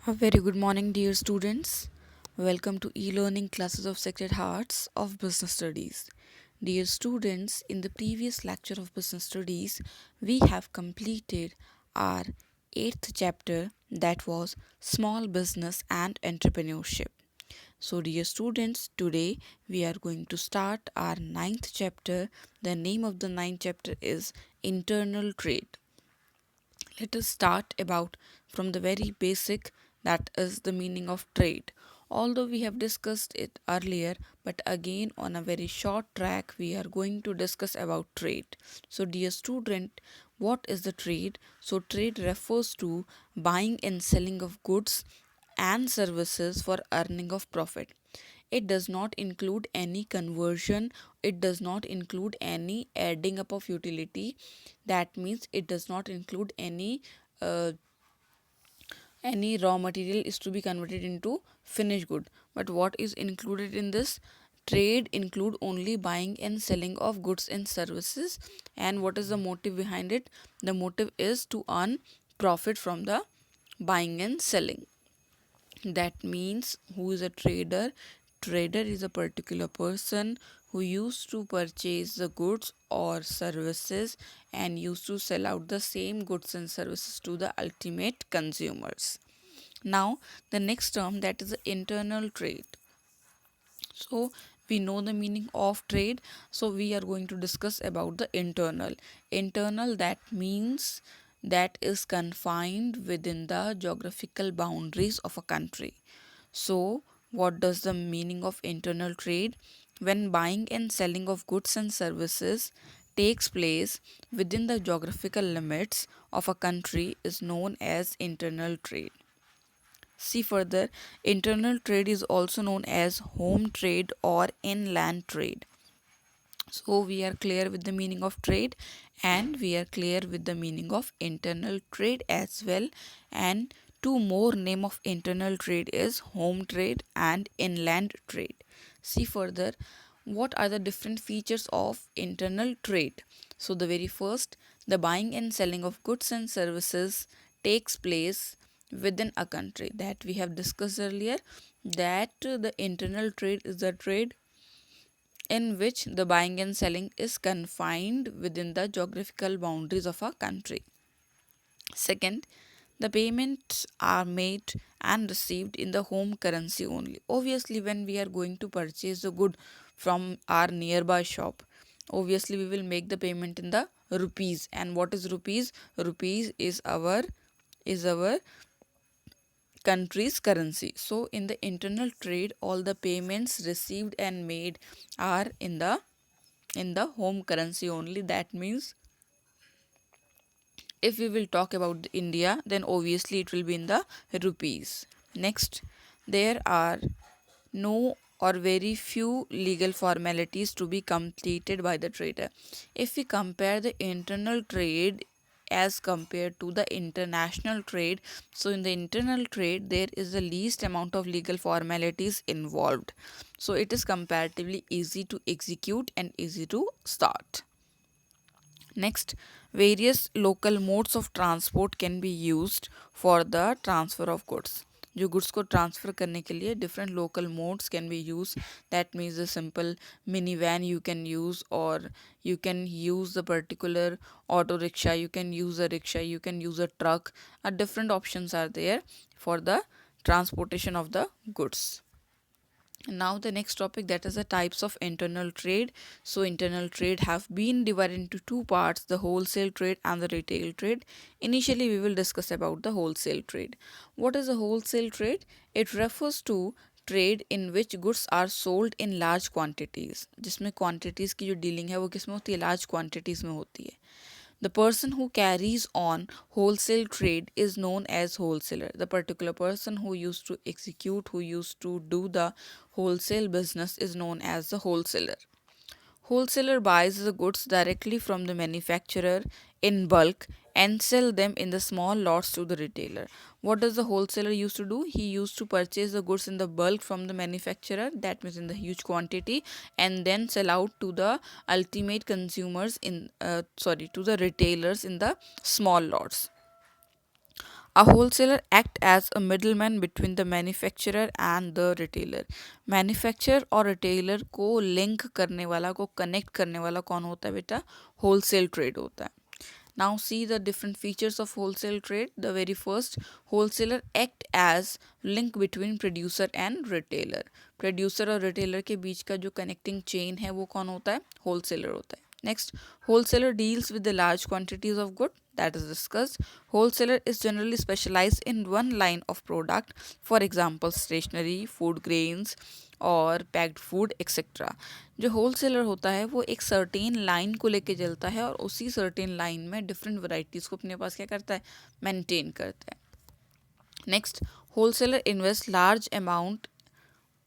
A very good morning, dear students. Welcome to e-learning classes of Sacred Hearts of Business Studies. Dear students, in the previous lecture of Business Studies, we have completed our eighth chapter, that was Small Business and Entrepreneurship. So, dear students, today we are going to start our ninth chapter. The name of the ninth chapter is Internal Trade. Let us start about from the very basic, that is the meaning of trade. Although we have discussed it earlier, but again on a very short track we are going to discuss about trade. So dear student, what is the trade? So trade refers to buying and selling of goods and services for earning of profit. It does not include any conversion, it does not include any adding up of utility. That means it does not include uh, any raw material is to be converted into finished good. But what is included in this? Trade include only buying and selling of goods and services. And what is the motive behind it? The motive is to earn profit from the buying and selling. That means who is a trader? Trader is a particular person who used to purchase the goods or services and used to sell out the same goods and services to the ultimate consumers. Now, the next term, that is the internal trade. So we know the meaning of trade, so we are going to discuss about the internal. That means that is confined within the geographical boundaries of a country. So what does the meaning of internal trade? When buying and selling of goods and services takes place within the geographical limits of a country is known as internal trade. See further, internal trade is also known as home trade or inland trade. So we are clear with the meaning of trade and we are clear with the meaning of internal trade as well. And two more name of internal trade is home trade and inland trade. See further, what are the different features of internal trade? So the very first, the buying and selling of goods and services takes place within a country, that we have discussed earlier, that the internal trade is the trade in which the buying and selling is confined within the geographical boundaries of a country. Second, the payments are made and received in the home currency only. Obviously, when we are going to purchase the good from our nearby shop, obviously we will make the payment in the rupees. And what is rupees? Rupees is our country's currency. So in the internal trade, all the payments received and made are in the home currency only. That means if we will talk about India, then obviously it will be in the rupees. Next, there are no or very few legal formalities to be completed by the trader. If we compare the internal trade as compared to the international trade, so in the internal trade there is the least amount of legal formalities involved, so it is comparatively easy to execute and easy to start. Next, various local modes of transport can be used for the transfer of goods. जो goods को transfer करने के लिए different local modes can be use. That means the simple mini van you can use, or you can use the particular auto rickshaw, you can use a rickshaw, you can use a truck. Different options are there for the transportation of the goods. Now the next topic, that is the types of internal trade. So internal trade have been divided into two parts, the wholesale trade and the retail trade. Initially we will discuss about the wholesale trade. What is a wholesale trade? It refers to trade in which goods are sold in large quantities, जिसमें quantities की जो dealing है वो किस में होती है? Large quantities में होती है. The person who carries on wholesale trade is known as wholesaler. The particular person who used to execute, who used to do the wholesale business is known as the wholesaler. Wholesaler buys the goods directly from the manufacturer in bulk and sell them in the small lots to the retailer. What does the wholesaler used to do? He used to purchase the goods in the bulk from the manufacturer, that means in the huge quantity, and then sell out to the ultimate consumers to the retailers in the small lots. A wholesaler act as a middleman between the manufacturer and the retailer. Manufacturer और retailer को link करने वाला, को connect करने वाला कौन होता है बेटा? होलसेल ट्रेड होता है. Now see the different features of wholesale trade. The very first, wholesaler act as link between producer and retailer. Producer और retailer के बीच का जो connecting chain है वो कौन होता है? Wholesaler होता है. Next, wholesaler deals with the large quantities of good, that is discussed. Wholesaler is generally specialized in one line of product, for example stationery, food grains और पैक्ड फूड एक्सेट्रा. जो wholesaler होता है वो एक certain line को लेके चलता है और उसी सर्टेन लाइन में डिफरेंट वैरायटीज़ को अपने पास क्या करता है? मेंटेन करता है. Next, wholesaler invest large amount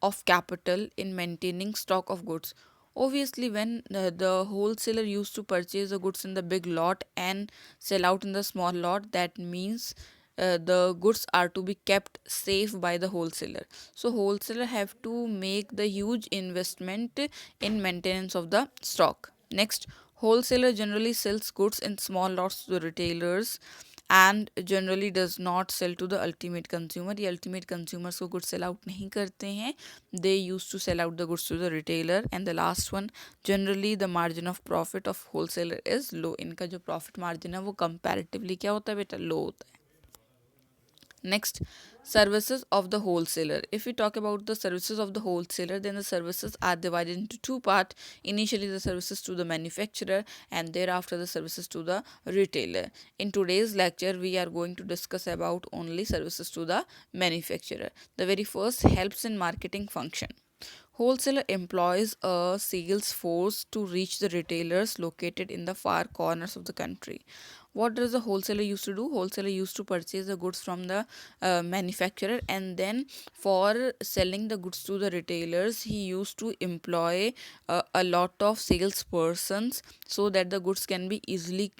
of capital in maintaining stock of goods. Obviously, when the wholesaler used to purchase the goods in the big lot and sell out in the small lot, that means the goods are to be kept safe by the wholesaler. So wholesaler have to make the huge investment in maintenance of the stock. Next, wholesaler generally sells goods in small lots to the retailers and generally does not sell to the ultimate consumer. ये ultimate consumers को goods sell out नहीं करते हैं. They used to sell out the goods to the retailer. And the last one, generally the margin of profit of wholesaler is low. इनका जो profit margin है वो comparatively क्या होता है बेटा? Low होता है. Next, services of the wholesaler. If we talk about the services of the wholesaler, then the services are divided into two parts. Initially, the services to the manufacturer and thereafter the services to the retailer. In today's lecture, we are going to discuss about only services to the manufacturer. The very first, helps in marketing function. Wholesaler employs a sales force to reach the retailers located in the far corners of the country. What does the wholesaler used to do? Wholesaler used to purchase the goods from the manufacturer, and then for selling the goods to the retailers, he used to employ a lot of salespersons so that the goods can be easily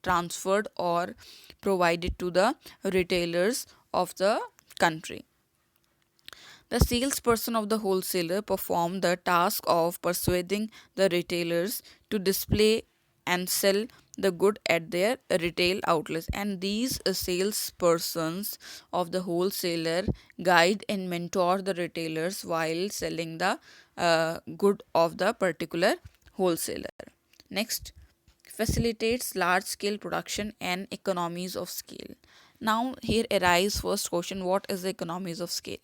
transferred or provided to the retailers of the country. The salesperson of the wholesaler performed the task of persuading the retailers to display and sell the good at their retail outlets, and these salespersons of the wholesaler guide and mentor the retailers while selling the good of the particular wholesaler. Next, facilitates large scale production and economies of scale. Now here arise first question, what is the economies of scale?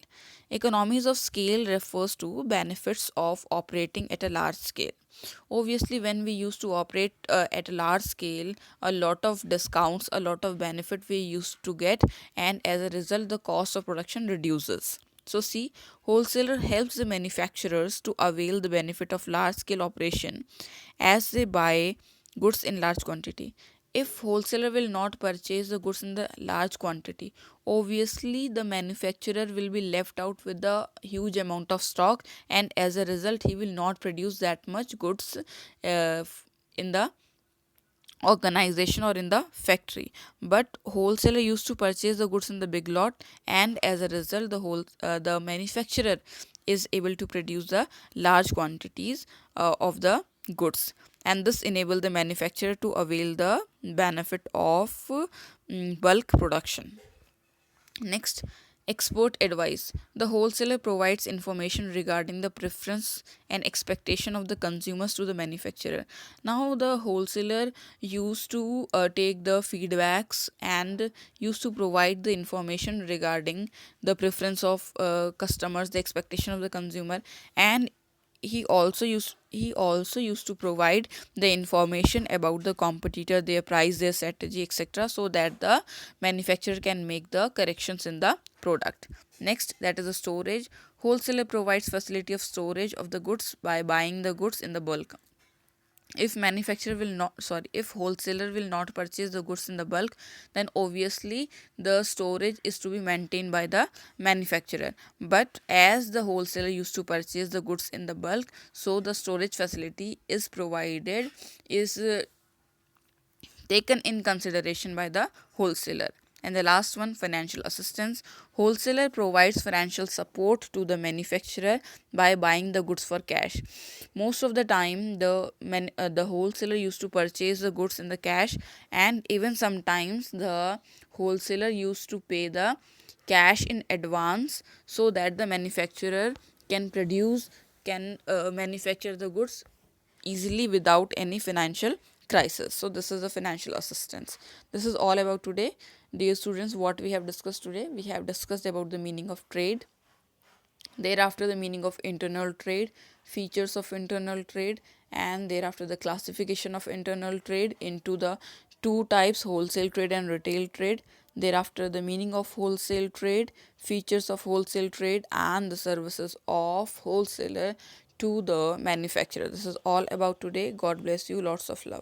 Economies of scale refers to benefits of operating at a large scale. Obviously, when we used to operate at a large scale, a lot of discounts, a lot of benefit we used to get, and as a result the cost of production reduces. So see, wholesaler helps the manufacturers to avail the benefit of large scale operation as they buy goods in large quantity. If wholesaler will not purchase the goods in the large quantity, obviously the manufacturer will be left out with the huge amount of stock, and as a result he will not produce that much goods in the organization or in the factory. But wholesaler used to purchase the goods in the big lot, and as a result the manufacturer is able to produce the large quantities of the goods, and this enable the manufacturer to avail the benefit of bulk production. Next, export advice. The wholesaler provides information regarding the preference and expectation of the consumers to the manufacturer. Now, the wholesaler used to take the feedbacks and used to provide the information regarding the preference of customers, the expectation of the consumer, and he also used to provide the information about the competitor, their price, their strategy, etc., so that the manufacturer can make the corrections in the product. Next, that is the storage. Wholesaler provides facility of storage of the goods by buying the goods in the bulk. If wholesaler will not purchase the goods in the bulk, then obviously the storage is to be maintained by the manufacturer. But as the wholesaler used to purchase the goods in the bulk, so the storage facility is provided, is taken in consideration by the wholesaler. And the last one, financial assistance. Wholesaler provides financial support to the manufacturer by buying the goods for cash. Most of the time, the wholesaler used to purchase the goods in the cash, and even sometimes the wholesaler used to pay the cash in advance so that the manufacturer can manufacture the goods easily without any financial crisis. So this is the financial assistance. This is all about today. Dear students, what we have discussed today, we have discussed about the meaning of trade, thereafter the meaning of internal trade, features of internal trade, and thereafter the classification of internal trade into the two types, wholesale trade and retail trade. Thereafter the meaning of wholesale trade, features of wholesale trade, and the services of wholesaler to the manufacturer. This is all about today. God bless you. Lots of love.